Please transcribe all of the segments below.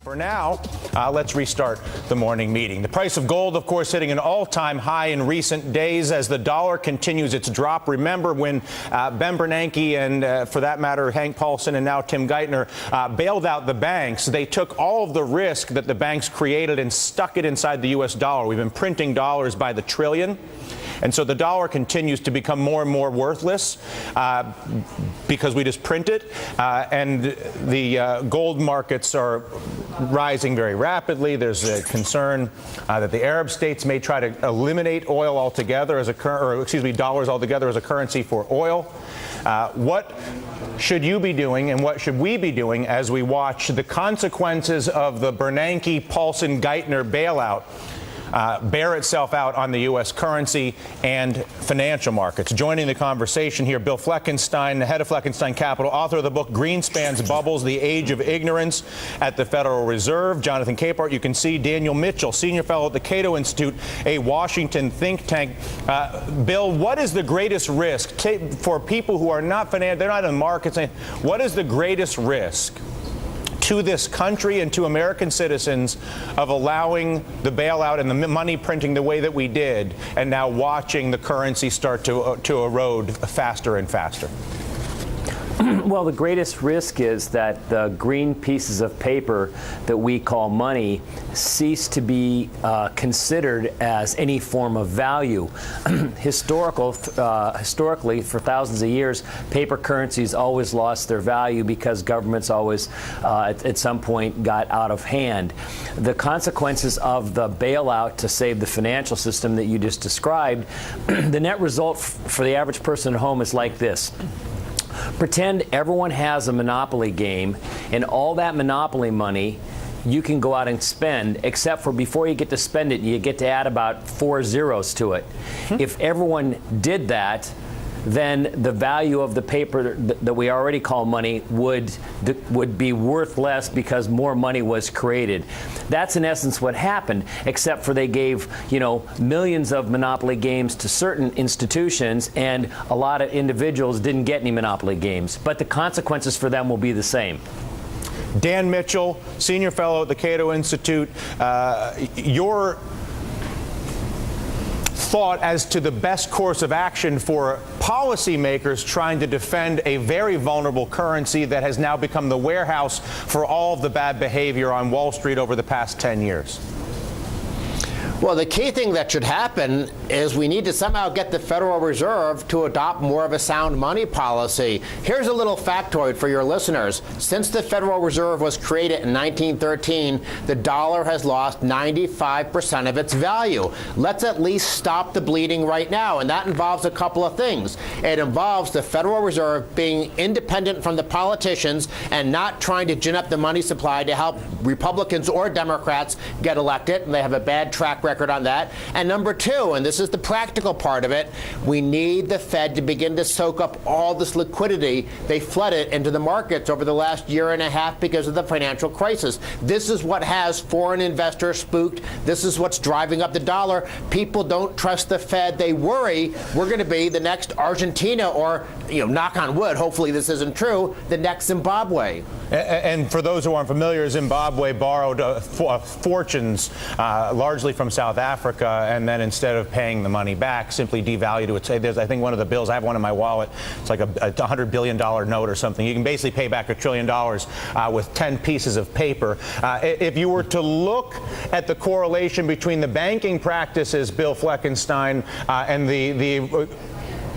For now, let's restart the morning meeting. The price of gold, of course, hitting an all-time high in recent days as the dollar continues its drop. Remember when Ben Bernanke and, for that matter, Hank Paulson and now Tim Geithner bailed out the banks, they took all of the risk that the banks created and stuck it inside the U.S. dollar. We've been printing dollars by the trillion. And so the dollar continues to become more and more worthless because we just print it. And the gold markets are rising very rapidly. There's a concern that the Arab states may try to eliminate oil altogether as dollars altogether as a currency for oil. What should you be doing and what should we be doing as we watch the consequences of the Bernanke, Paulson, Geithner bailout bear itself out on the U.S. currency and financial markets? Joining the conversation here, Bill Fleckenstein, the head of Fleckenstein Capital, author of the book Greenspan's Bubbles, The Age of Ignorance at the Federal Reserve. Jonathan Capehart, you can see. Daniel Mitchell, senior fellow at the Cato Institute, a Washington think tank. Bill, what is the greatest risk for people who are not they're not in markets? What is the greatest risk to this country and to American citizens of allowing the bailout and the money printing the way that we did, and now watching the currency start to erode faster and faster? Well, the greatest risk is that the green pieces of paper that we call money cease to be considered as any form of value. Historically, for thousands of years, paper currencies always lost their value because governments always, at some point, got out of hand. The consequences of the bailout to save the financial system that you just described, the net result for the average person at home is like this. Pretend everyone has a Monopoly game, and all that Monopoly money you can go out and spend, except for before you get to spend it, you get to add about 4 zeros to it. If everyone did that, then the value of the paper that we already call money would be worth less because more money was created. That's in essence what happened, except for they gave, millions of Monopoly games to certain institutions, and a lot of individuals didn't get any Monopoly games. But the consequences for them will be the same. Dan Mitchell, senior fellow at the Cato Institute, your thought as to the best course of action for policymakers trying to defend a very vulnerable currency that has now become the warehouse for all of the bad behavior on Wall Street over the past 10 years? Well, the key thing that should happen is we need to somehow get the Federal Reserve to adopt more of a sound money policy. Here's a little factoid for your listeners. Since the Federal Reserve was created in 1913, the dollar has lost 95% of its value. Let's at least stop the bleeding right now, and that involves a couple of things. It involves the Federal Reserve being independent from the politicians and not trying to gin up the money supply to help Republicans or Democrats get elected, and they have a bad track record on that. And number two, and this is the practical part of it, we need the Fed to begin to soak up all this liquidity they flooded into the markets over the last year and a half because of the financial crisis. This is what has foreign investors spooked. This is what's driving up the dollar. People don't trust the Fed. They worry we're going to be the next Argentina or, knock on wood, hopefully this isn't true, the next Zimbabwe. And for those who aren't familiar, Zimbabwe borrowed fortunes largely from South Africa, and then instead of paying the money back, simply devalued it. There's, I think, one of the bills, I have one in my wallet, it's like a $100 billion note or something. You can basically pay back $1 trillion with 10 pieces of paper. If you were to look at the correlation between the banking practices, Bill Fleckenstein, and the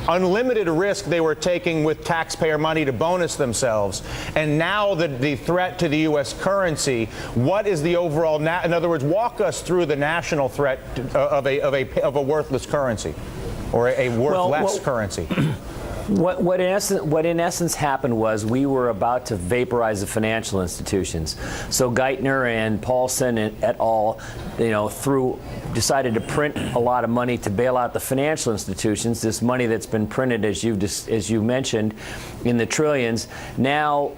unlimited risk they were taking with taxpayer money to bonus themselves, and now the threat to the U.S. currency, what is the overall, in other words, walk us through the national threat of a worthless currency, or a worthless currency. What in essence happened was we were about to vaporize the financial institutions. So Geithner and Paulson and et al., decided to print a lot of money to bail out the financial institutions. This money that's been printed, as you mentioned, in the trillions, now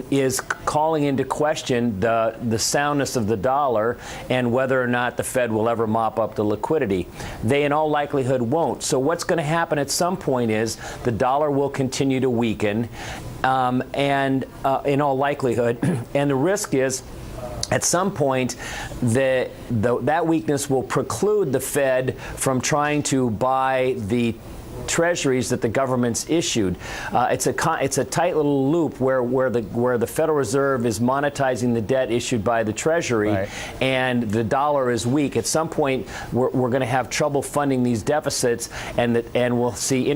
is calling into question the soundness of the dollar and whether or not the Fed will ever mop up the liquidity. They, in all likelihood, won't. So what's going to happen at some point is the dollar will continue to weaken, and in all likelihood, and the risk is at some point, that weakness will preclude the Fed from trying to buy the treasuries that the government's issued. It's a tight little loop where the Federal Reserve is monetizing the debt issued by the Treasury, right, and the dollar is weak. At some point, we're going to have trouble funding these deficits, and we'll see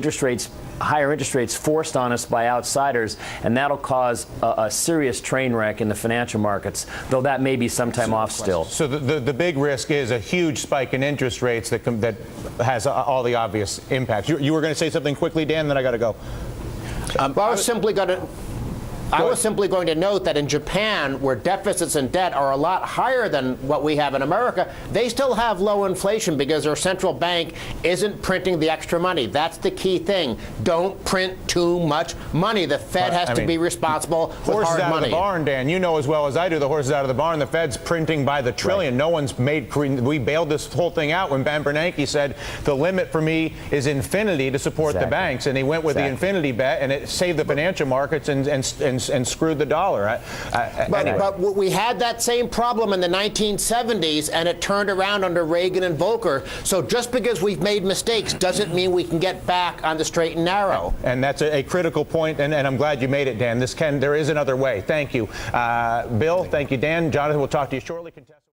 higher interest rates forced on us by outsiders, and that'll cause a serious train wreck in the financial markets, though that may be some time off still. So the big risk is a huge spike in interest rates that has all the obvious impacts. You were going to say something quickly, Dan, then I got to go. Well, I was simply going to note that in Japan, where deficits and debt are a lot higher than what we have in America, they still have low inflation because their central bank isn't printing the extra money. That's the key thing. Don't print too much money. The Fed has to be responsible with hard money. Horses out of the barn, Dan. You know as well as I do, the horses out of the barn. The Fed's printing by the trillion. Right. No one's we bailed this whole thing out when Ben Bernanke said the limit for me is infinity to support the banks, and he went with the infinity bet, and it saved the financial markets and screwed the dollar. But we had that same problem in the 1970s, and it turned around under Reagan and Volcker. So just because we've made mistakes doesn't mean we can get back on the straight and narrow. And that's a critical point, and I'm glad you made it, Dan. There is another way. Thank you. Bill, thank you, Dan. Jonathan, we'll talk to you shortly.